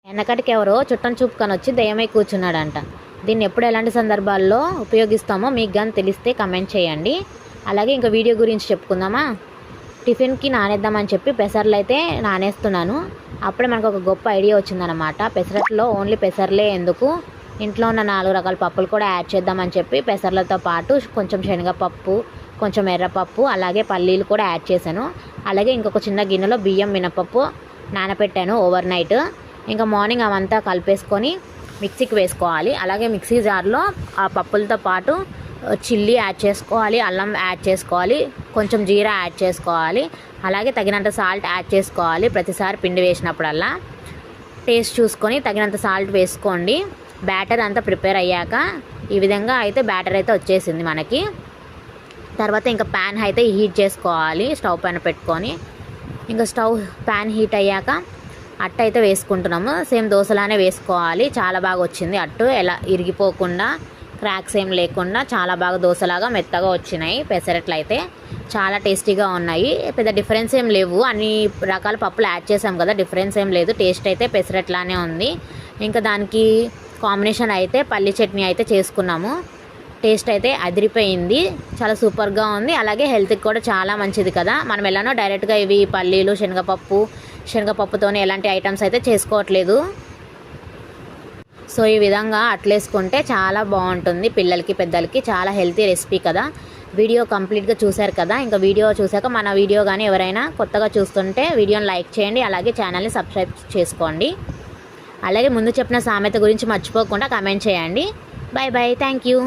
వెనకటికి ఎవరో చుట్టం చూపుకొని వచ్చి దయ్యమై కూర్చున్నాడంట. దీన్ని ఎప్పుడు ఎలాంటి సందర్భాల్లో ఉపయోగిస్తామో మీకు కానీ తెలిస్తే కమెంట్ చేయండి. అలాగే ఇంకా వీడియో గురించి చెప్పుకుందామా. టిఫిన్కి నానేద్దామని చెప్పి పెసర్లు అయితే నానేస్తున్నాను. అప్పుడే మనకు ఒక గొప్ప ఐడియా వచ్చిందనమాట. పెసరట్లో ఓన్లీ పెసర్లే ఎందుకు, ఇంట్లో ఉన్న 4 రకాల పప్పులు కూడా యాడ్ చేద్దామని చెప్పి పెసర్లతో పాటు కొంచెం శనగపప్పు, కొంచెం ఎర్రపప్పు, అలాగే పల్లీలు కూడా యాడ్ చేశాను. అలాగే ఇంకొక చిన్న గిన్నెలో బియ్యం, మినపప్పు నానబెట్టాను ఓవర్ నైట్. ఇంకా మార్నింగ్ అవంతా కలిపేసుకొని మిక్సీకి వేసుకోవాలి. అలాగే మిక్సీ జార్లో ఆ పప్పులతో పాటు చిల్లీ యాడ్ చేసుకోవాలి, అల్లం యాడ్ చేసుకోవాలి, కొంచెం జీరా యాడ్ చేసుకోవాలి, అలాగే తగినంత సాల్ట్ యాడ్ చేసుకోవాలి. ప్రతిసారి పిండి వేసినప్పుడల్లా టేస్ట్ చూసుకొని తగినంత సాల్ట్ వేసుకోండి. బ్యాటర్ అంతా ప్రిపేర్ అయ్యాక ఈ విధంగా అయితే బ్యాటర్ అయితే వచ్చేసింది మనకి. తర్వాత ఇంకా ప్యాన్ అయితే హీట్ చేసుకోవాలి. స్టవ్ పైన పెట్టుకొని ఇంకా ప్యాన్ హీట్ అయ్యాక అట్టు అయితే వేసుకుంటున్నాము. సేమ్ దోశలానే వేసుకోవాలి. చాలా బాగా వచ్చింది అట్టు, ఎలా ఇరిగిపోకుండా క్రాక్స్ ఏం లేకుండా చాలా బాగా దోశలాగా మెత్తగా వచ్చినాయి. పెసరట్లు అయితే చాలా టేస్టీగా ఉన్నాయి. పెద్ద డిఫరెన్స్ ఏం లేవు, అన్ని రకాల పప్పులు యాడ్ చేసాం కదా, డిఫరెన్స్ ఏం లేదు. టేస్ట్ అయితే పెసరట్లానే ఉంది. ఇంకా దానికి కాంబినేషన్ అయితే పల్లి చట్నీ అయితే చేసుకున్నాము. టేస్ట్ అయితే అదిరిపోయింది, చాలా సూపర్గా ఉంది. అలాగే హెల్త్కి కూడా చాలా మంచిది కదా. మనం ఎలానో డైరెక్ట్గా ఇవి పల్లీలు, శనగపప్పుతోనే ఎలాంటి ఐటమ్స్ అయితే చేసుకోవట్లేదు. సో ఈ విధంగా అట్లేసుకుంటే చాలా బాగుంటుంది. పిల్లలకి పెద్దలకి చాలా హెల్తీ రెసిపీ కదా. వీడియో కంప్లీట్గా చూశారు కదా. ఇంకా వీడియో చూశాక మన వీడియో కానీ ఎవరైనా కొత్తగా చూస్తుంటే వీడియోని లైక్ చేయండి, అలాగే ఛానల్ని సబ్స్క్రైబ్ చేసుకోండి. అలాగే ముందు చెప్పిన సామెత గురించి మర్చిపోకుండా కమెంట్ చేయండి. Bye bye, thank you.